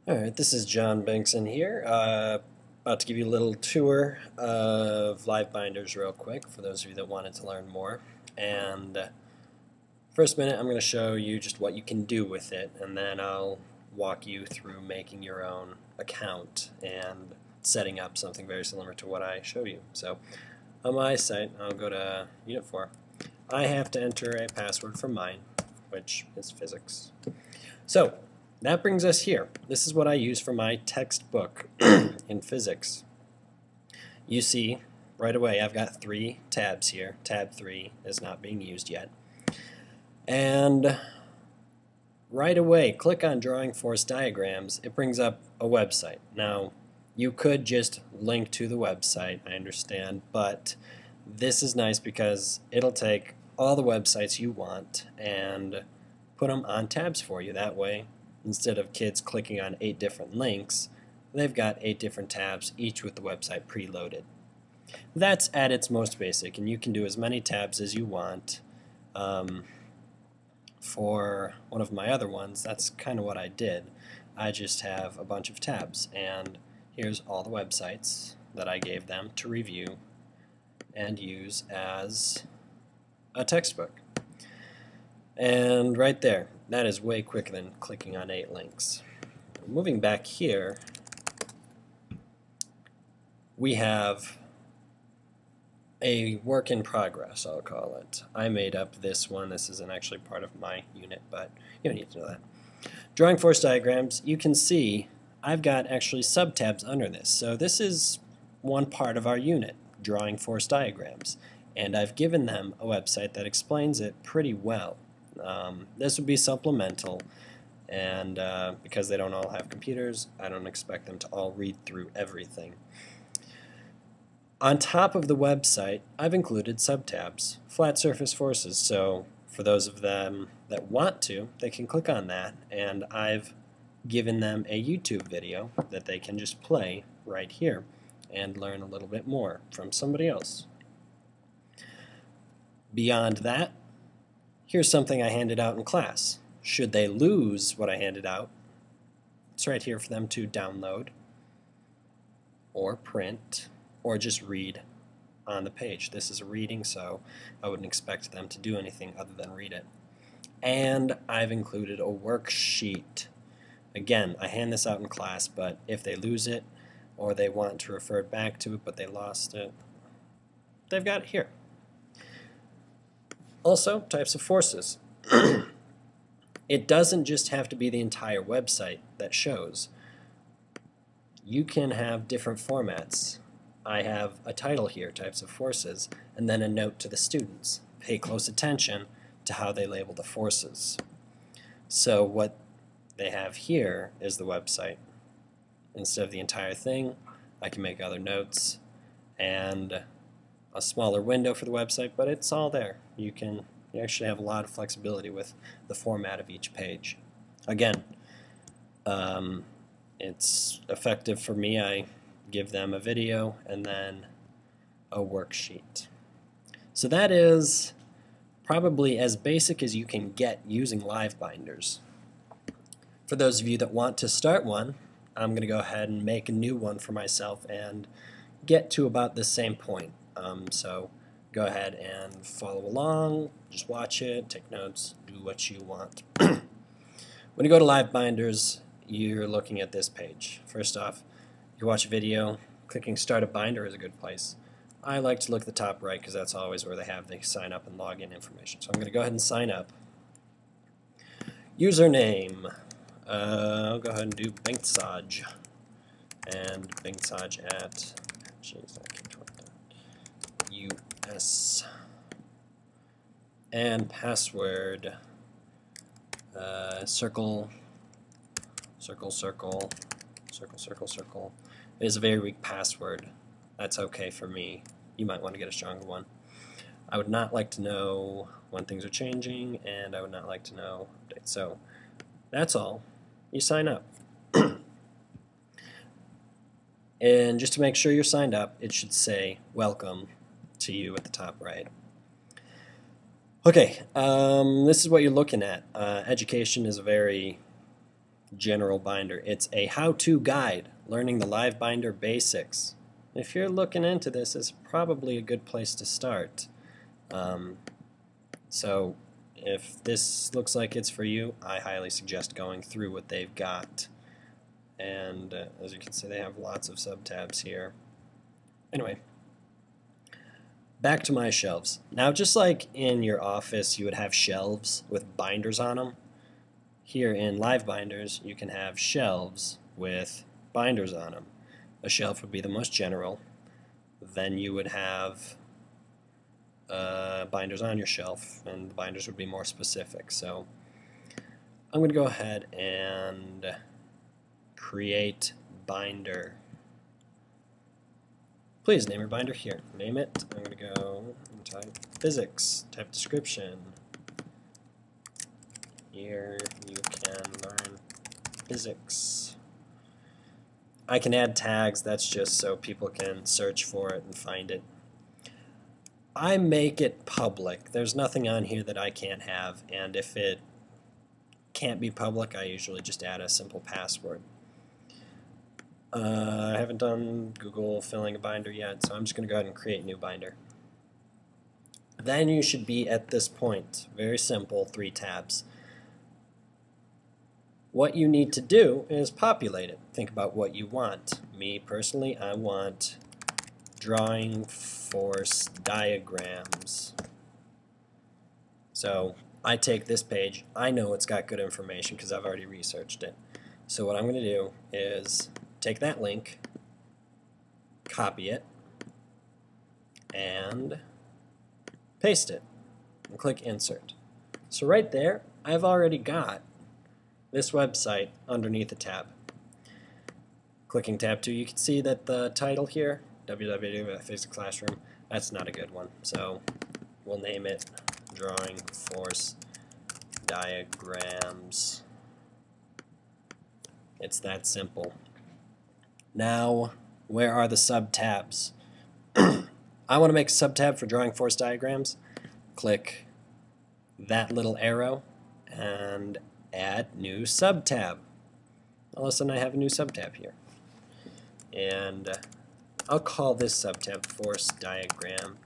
Alright, this is John Bankson here, about to give you a little tour of LiveBinders real quick for those of you that wanted to learn more. And first minute I'm going to show you just what you can do with it, and then I'll walk you through making your own account and setting up something very similar to what I showed you. So on my site, I'll go to Unit 4. I have to enter a password for mine, which is physics. So that brings us here. This is what I use for my textbook in physics. You see right away I've got 3 tabs here. Tab 3 is not being used yet. And right away, click on Drawing Force Diagrams. It brings up a website. Now, you could just link to the website, I understand, but this is nice because it'll take all the websites you want and put them on tabs for you. That way, instead of kids clicking on 8 different links, they've got 8 different tabs, each with the website preloaded. That's at its most basic, and you can do as many tabs as you want. For one of my other ones, that's kind of what I did. I just have a bunch of tabs, and here's all the websites that I gave them to review and use as a textbook. And right there, that is way quicker than clicking on 8 links. Moving back here, we have a work in progress, I'll call it. I made up this one. This isn't actually part of my unit, but you don't need to know that. Drawing force diagrams, you can see I've got actually subtabs under this. So this is one part of our unit, drawing force diagrams. And I've given them a website that explains it pretty well. This would be supplemental, and because they don't all have computers, I don't expect them to all read through everything. On top of the website, I've included subtabs, flat surface forces, so for those of them that want to, they can click on that, and I've given them a YouTube video that they can just play right here and learn a little bit more from somebody else. Beyond that, here's something I handed out in class. Should they lose what I handed out, it's right here for them to download or print or just read on the page. This is a reading, so I wouldn't expect them to do anything other than read it. And I've included a worksheet. Again, I hand this out in class, but if they lose it or they want to refer back to it but they lost it, they've got it here. Also, types of forces. It doesn't just have to be the entire website that shows. You can have different formats. I have a title here, types of forces, and then a note to the students. Pay close attention to how they label the forces. So what they have here is the website. Instead of the entire thing, I can make other notes and a smaller window for the website, but it's all there. You actually have a lot of flexibility with the format of each page. Again, it's effective for me. I give them a video and then a worksheet. So that is probably as basic as you can get using LiveBinders. For those of you that want to start one, I'm going to go ahead and make a new one for myself and get to about the same point. So go ahead and follow along, just watch it, take notes, do what you want. When you go to LiveBinders, you're looking at this page. First off, you watch a video, clicking Start a Binder is a good place. I like to look at the top right because that's always where they have the sign up and login information. So I'm going to go ahead and sign up. Username, I'll go ahead and do Banksaj. And Banksaj at, US. And password, circle. It is a very weak password. That's okay for me. You might want to get a stronger one. I would not like to know when things are changing, and I would not like to know updates. So that's all. You sign up. And just to make sure you're signed up, it should say welcome to you at the top right. Okay, this is what you're looking at. Education is a very general binder. It's a how-to guide, learning the LiveBinder basics. If you're looking into this, it's probably a good place to start. So if this looks like it's for you, I highly suggest going through what they've got. And as you can see, they have lots of subtabs here. Anyway, back to my shelves. Now, just like in your office you would have shelves with binders on them, here in LiveBinders you can have shelves with binders on them. A shelf would be the most general. Then you would have binders on your shelf, and the binders would be more specific. So I'm going to go ahead and create binder. Please name your binder here. Name it. I'm going to go and type physics, type description. Here you can learn physics. I can add tags. That's just so people can search for it and find it. I make it public. There's nothing on here that I can't have, and if it can't be public, I usually just add a simple password. I haven't done Google filling a binder yet, so I'm just going to go ahead and create a new binder. Then you should be at this point. Very simple, 3 tabs. What you need to do is populate it. Think about what you want. Me personally, I want drawing force diagrams. So I take this page. I know it's got good information because I've already researched it. So what I'm going to do is take that link, copy it, and paste it, and click Insert. So right there, I've already got this website underneath the tab. Clicking tab 2, you can see that the title here, www.physicsclassroom, that's not a good one. So we'll name it Drawing Force Diagrams. It's that simple. Now, where are the sub-tabs? I want to make a sub-tab for drawing force diagrams. Click that little arrow and add new sub-tab. All of a sudden I have a new sub-tab here. And I'll call this sub-tab Force Diagram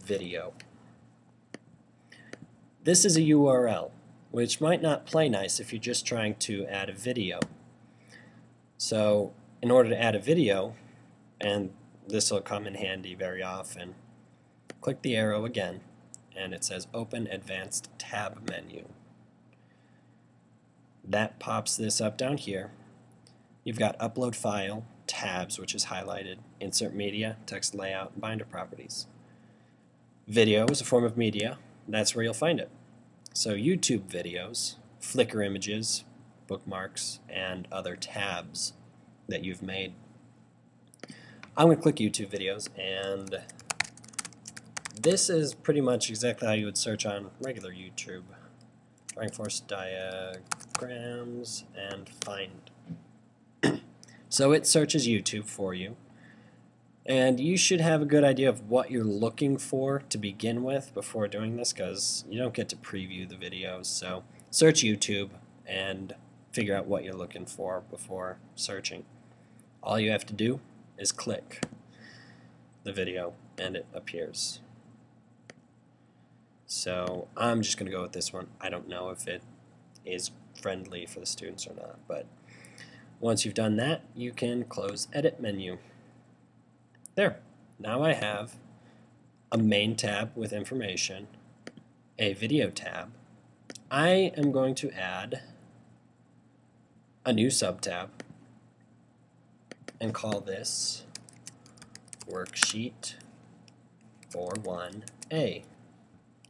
Video. This is a URL, which might not play nice if you're just trying to add a video. So in order to add a video, and this will come in handy very often, click the arrow again, and it says Open Advanced Tab Menu. That pops this up down here. You've got Upload File, Tabs, which is highlighted, Insert Media, Text Layout, and Binder Properties. Video is a form of media. That's where you'll find it. So YouTube videos, Flickr images, bookmarks, and other tabs that you've made. I'm going to click YouTube videos, and this is pretty much exactly how you would search on regular YouTube. Drawing force diagrams and find. So it searches YouTube for you, and you should have a good idea of what you're looking for to begin with before doing this, because you don't get to preview the videos. So search YouTube and figure out what you're looking for before searching. All you have to do is click the video and it appears. So I'm just going to go with this one. I don't know if it is friendly for the students or not, but once you've done that, you can close Edit Menu. There. Now I have a main tab with information, a video tab. I am going to add a new subtab and call this Worksheet 41A.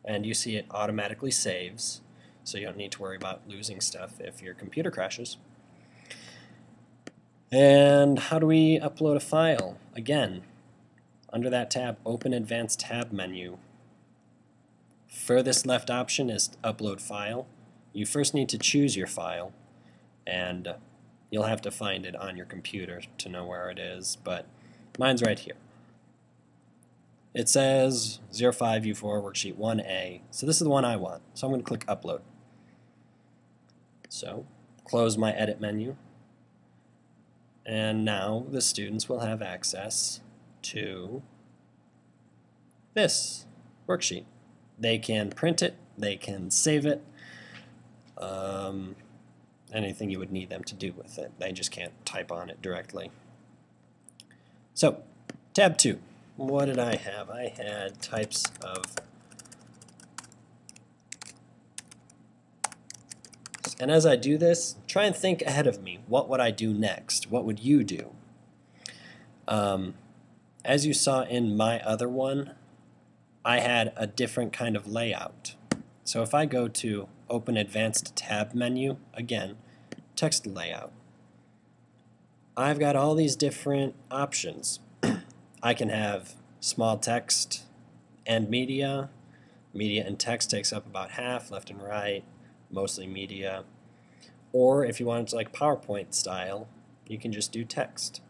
And you see it automatically saves, so you don't need to worry about losing stuff if your computer crashes. And how do we upload a file? Again, under that tab, Open Advanced Tab Menu. Furthest left option is Upload File. You first need to choose your file, and you'll have to find it on your computer to know where it is, but mine's right here. It says 05U4 Worksheet 1A, so this is the one I want. So I'm going to click Upload. So close my edit menu, and now the students will have access to this worksheet. They can print it, they can save it, anything you would need them to do with it. They just can't type on it directly. So, tab 2. What did I have? I had types of and as I do this, try and think ahead of me. What would I do next? What would you do? As you saw in my other one, I had a different kind of layout. So if I go to Open Advanced Tab menu, again, text layout, I've got all these different options. I can have small text and media. Media and text takes up about half, left and right, mostly media. Or if you want it to like PowerPoint style, you can just do text.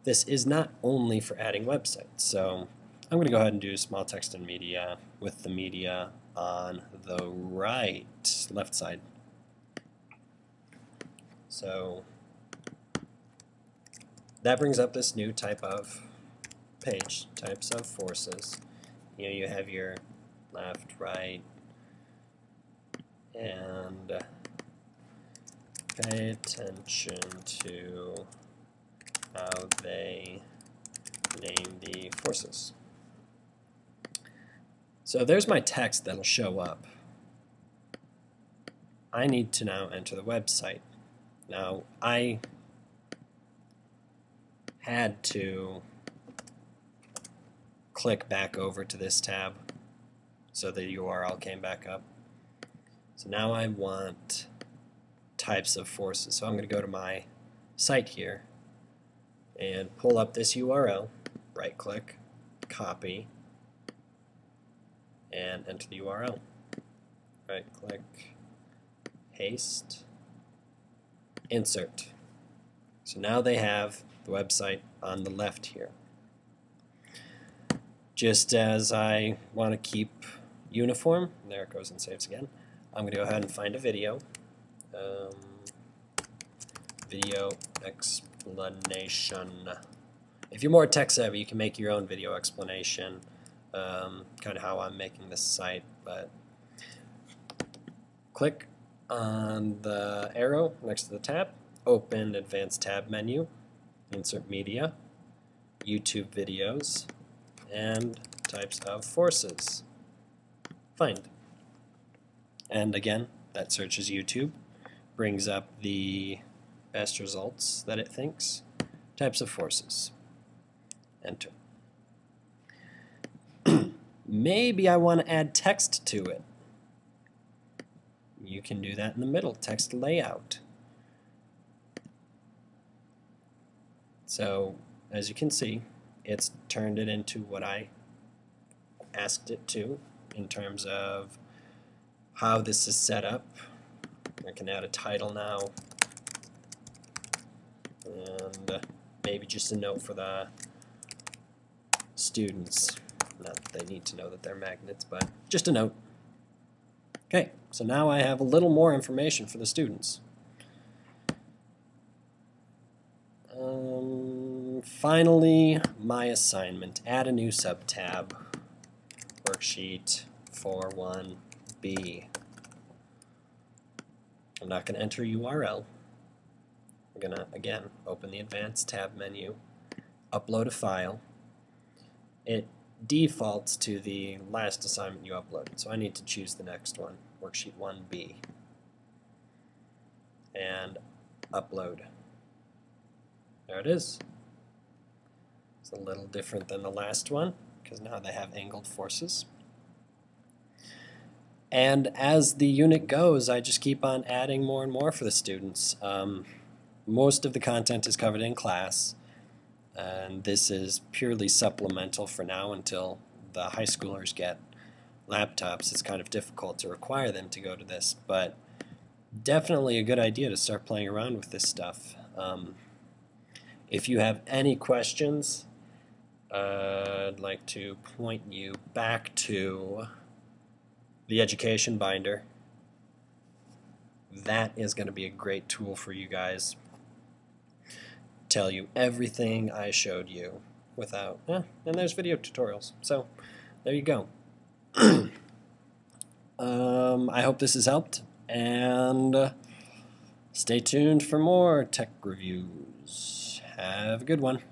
This is not only for adding websites, so I'm going to go ahead and do small text and media with the media on the left side. So that brings up this new type of page, types of forces. You have your left, right, and pay attention to how they name the forces. So there's my text that'll show up. I need to now enter the website. Now, I had to click back over to this tab so the URL came back up. So now I want types of forces. So I'm going to go to my site here and pull up this URL, right click, copy, and enter the URL. Right click, paste, insert. So now they have the website on the left here. Just as I want to keep uniform, there it goes and saves again, I'm going to go ahead and find a video. Video explanation. If you're more tech savvy, you can make your own video explanation, kind of how I'm making this site, but click on the arrow next to the tab, open Advanced Tab menu, insert media, YouTube videos, and types of forces. Find. And again, that searches YouTube, brings up the best results that it thinks. Types of forces. Enter. Maybe I want to add text to it. You can do that in the middle, text layout. So, as you can see, it's turned it into what I asked it to in terms of how this is set up. I can add a title now, and maybe just a note for the students. Not that they need to know that they're magnets, but just a note. Okay, so now I have a little more information for the students. Finally, my assignment. Add a new sub-tab. Worksheet 41B. I'm not going to enter URL. I'm going to, again, open the Advanced Tab menu, upload a file. It defaults to the last assignment you uploaded, so I need to choose the next one, Worksheet 1B, and upload. There it is. It's a little different than the last one, because now they have angled forces. And as the unit goes, I just keep on adding more and more for the students. Most of the content is covered in class, and this is purely supplemental for now until the high schoolers get laptops. It's kind of difficult to require them to go to this, but definitely a good idea to start playing around with this stuff. If you have any questions, I'd like to point you back to the education binder. that is going to be a great tool for you guys. Tell you everything I showed you without, and there's video tutorials. So there you go. I hope this has helped, and stay tuned for more tech reviews. Have a good one.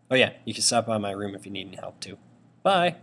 Oh yeah, you can stop by my room if you need any help too. Bye.